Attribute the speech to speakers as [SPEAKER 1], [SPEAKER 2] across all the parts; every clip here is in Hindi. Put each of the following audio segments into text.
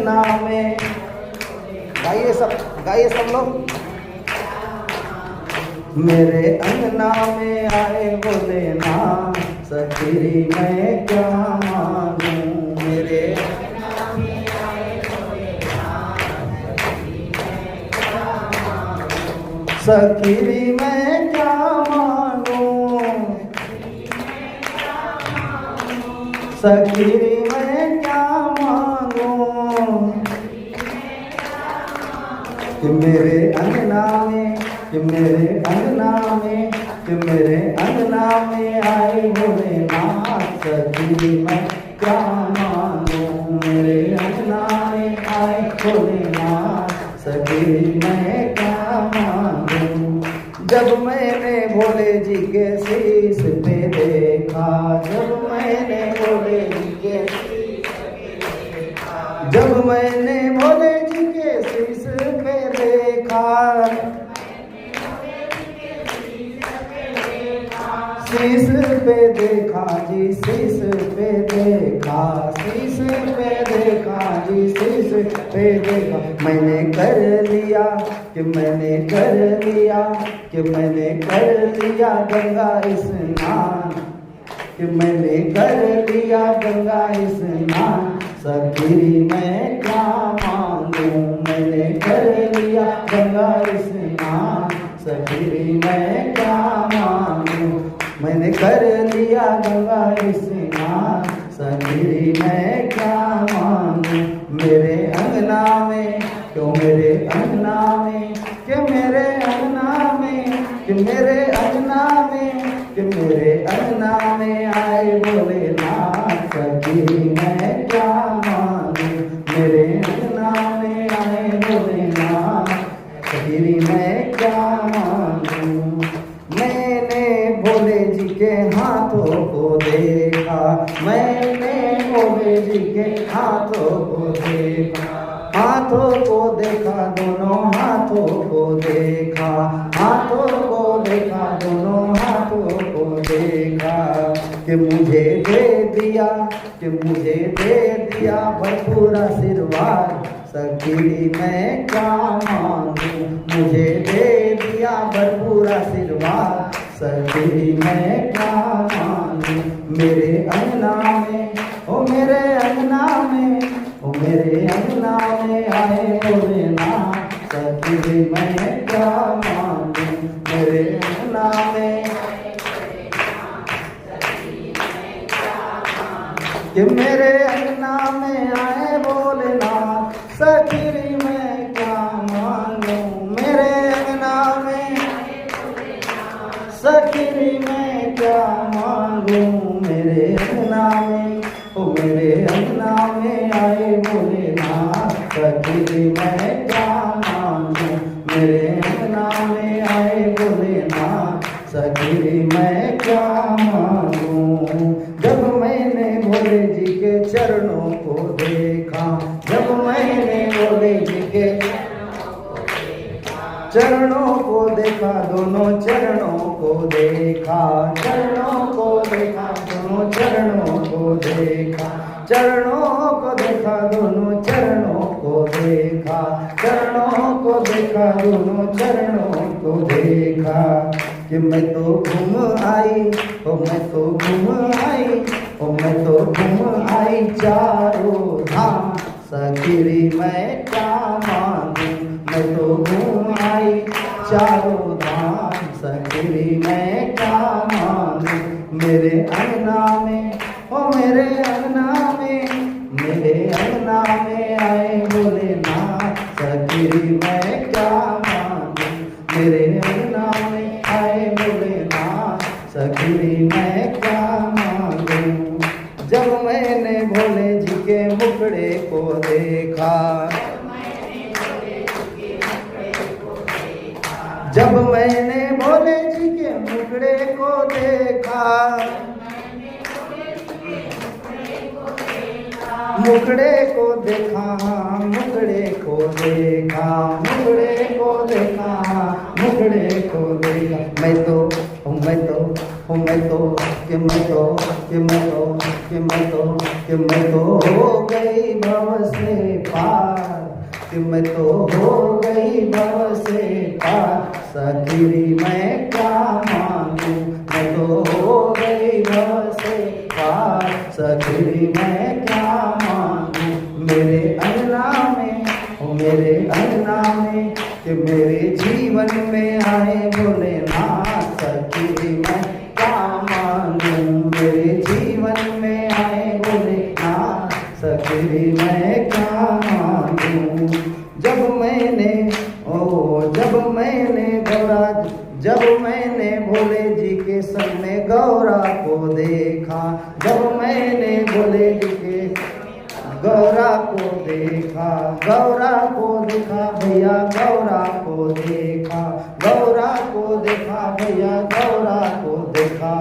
[SPEAKER 1] अंगना में। गाइए सब लोग। मेरे अंगना में आए बोले ना, सखी मैं क्या मांगूं। मेरे अंगना में आए बोले ना, सखी मैं क्या मांगूं। सखी मैं क्या मांगूं। कि मेरे अंगना में, कि मेरे अंगना में, कि मेरे अंगना में आए भोलेनाथ, सखी मैं क्या मांगूं। मेरे अंगना में आए भोलेनाथ, सखी मैं क्या मांगूं। जब मैंने भोले जी के शीश पे देखा, जब मैंने भोले जी के, जब मैंने भोले जी के शीश पे देखा, शीश पे देखा जी, शीश पे देखा, शीश पे देखा जी, शीश पे देखा। मैंने कर लिया, कि मैंने कर लिया, कि मैंने कर लिया गंगा स्नान, कि मैंने कर लिया गंगा स्नान। सखी मैं क्या मांगूं। मैंने कर लिया गंगा स्नान, सखी मैं क्या मांगूं। मैंने कर लिया गंगा स्नान, सखी मैं क्या मांगूं। मेरे अंगना में, क्यों मेरे अंगना में, कि मेरे अंगना में, कि मेरे अंगना में, कि मेरे अंगना में आए भोलेनाथ, सखी मैं क्या मांगूं। मेरे अंगना में आए भोलेनाथ, सखी मैं क्या मांगूं। मैंने भोले जी के हाथों को देखा, मैंने भोले जी के हाथों को देखा, हाथों को देखा, दोनों हाथों को देखा, हाथों को देखा, दोनों हाथों को देखा। कि मुझे दे दिया, कि मुझे दे दिया भरपूर आशीर्वाद, सखी मैं क्या मांगूं। मुझे दे दिया भरपूर आशीर्वाद, सखी मैं क्या मांगूं। मेरे अंगना में, ओ मेरे अंगना में, ओ मेरे अंगना में आए भोलेनाथ, सखी मैं क्या मांगूं। मेरे अंगना में, कि मेरे अंगना में आए भोलेनाथ, सखी मैं क्या मांगूं। मेरे अंगना में, सखी मैं क्या मांगूं। मेरे अंगना में, ओ मेरे अंगना में आए भोलेनाथ, सखी मैं क्या मांगूं। मेरे अंगना में आए भोलेनाथ, सखी मैं क्या मांगूं। जब मैंने भोले जी के चरणों को देखा, जब मैंने भोले जी के चरणों को देखा, दोनों चरणों को देखा, चरणों को देखा, दोनों चरणों को देखा, चरणों को देखा, दोनों चरणों को देखा, चरणों को देखा, दोनों चरणों को देखा। कि मैं तो घूम आई, ओ मैं तो घूम आई, ओ मैं तो घूम आई चारों धाम, सखी मैं क्या मांगूं। मैं तो घूम आई चारों धाम, सखी मैं क्या मांगूं। मेरे अंगना में, ओ मेरे अंगना में, मेरे अंगना में आए भोलेनाथ, सखी मैं क्या मांगूं। मेरे अंगना में आए भोलेनाथ, सखी मैं क्या मांगूं। जब मैंने भोले जी के मुखड़े को देखा, जब मैंने भोले जी के मुखड़े को देखा, मुखड़े को देखा, मुखड़े को देखा, मुखड़े को देखा, मुखड़े को देखा। मैं तो मैं तो मैं तो कि मैं तो कि मैं तो कि मैं तो कि मैं तो हो गई भव से पार। कि मैं तो हो गई भव से पार, सखीरी मैं क्या मांगू, मैं तो हो गई भव से पार, सखीरी मैं क्या मांगू। मेरे अंगना में, ओ मेरे अंगना में, कि मेरे जीवन में आए भोलेनाथ, सखीरी मैं क्या मांगू, मेरे जीवन में आए भोलेनाथ, सखीरी मैं क्या मांगू। जब मैंने जब मैंने भोले जी के संग में गौरा को देखा, जब मैंने भोले जी के गौरा को देखा, गौरा को देखा भैया, गौरा को देखा, गौरा को देखा भैया, गौरा को देखा,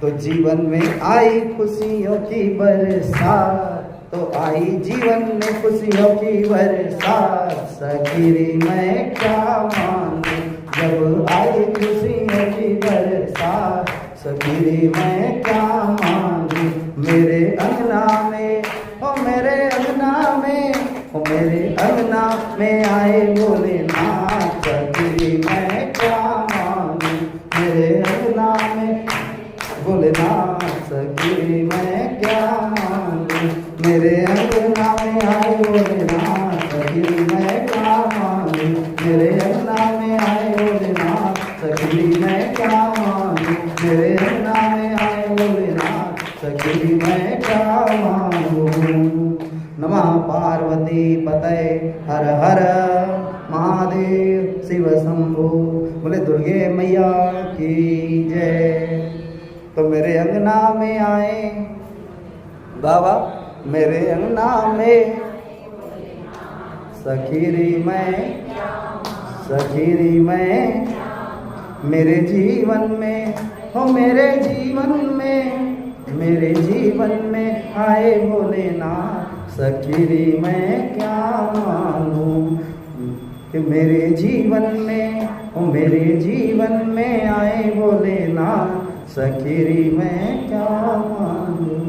[SPEAKER 1] तो जीवन में आई खुशियों की बरसात, तो आई जीवन में खुशियों की बरसात, सखीरी मैं क्या मांगू, जब आई खुशियों की बरसात, सखीरी मैं क्या मांगू। मेरे अंगना में, ओ मेरे अंगना में, ओ मेरे अंगना में आए भोलेनाथ, सखीरी मैं क्या मांगू, मेरे अंगना में भोलेनाथ, सखीरी मैं क्या मांगू। मेरे अंगना में आए भोलेनाथ, सखीरी मैं क्या मांगू, मेरे अंगना में आए भोलेनाथ, सखीरी मैं क्या मांगू, मेरे अंगना में आए भोलेनाथ, सखीरी मैं क्या मांगू। नमः पार्वती पतये हर हर महादेव शिव शंभो, बोले दुर्गे मैया की जय। तो मेरे अंगना में आए बाबा, मेरे अंगना में सखीरी मैं मेरे जीवन में, हो मेरे जीवन में, मेरे जीवन में आए भोलेनाथ, सखीरी मैं क्या मांगू, कि मेरे जीवन में, ओ मेरे जीवन में आए भोलेनाथ, सखीरी मैं क्या मांगू।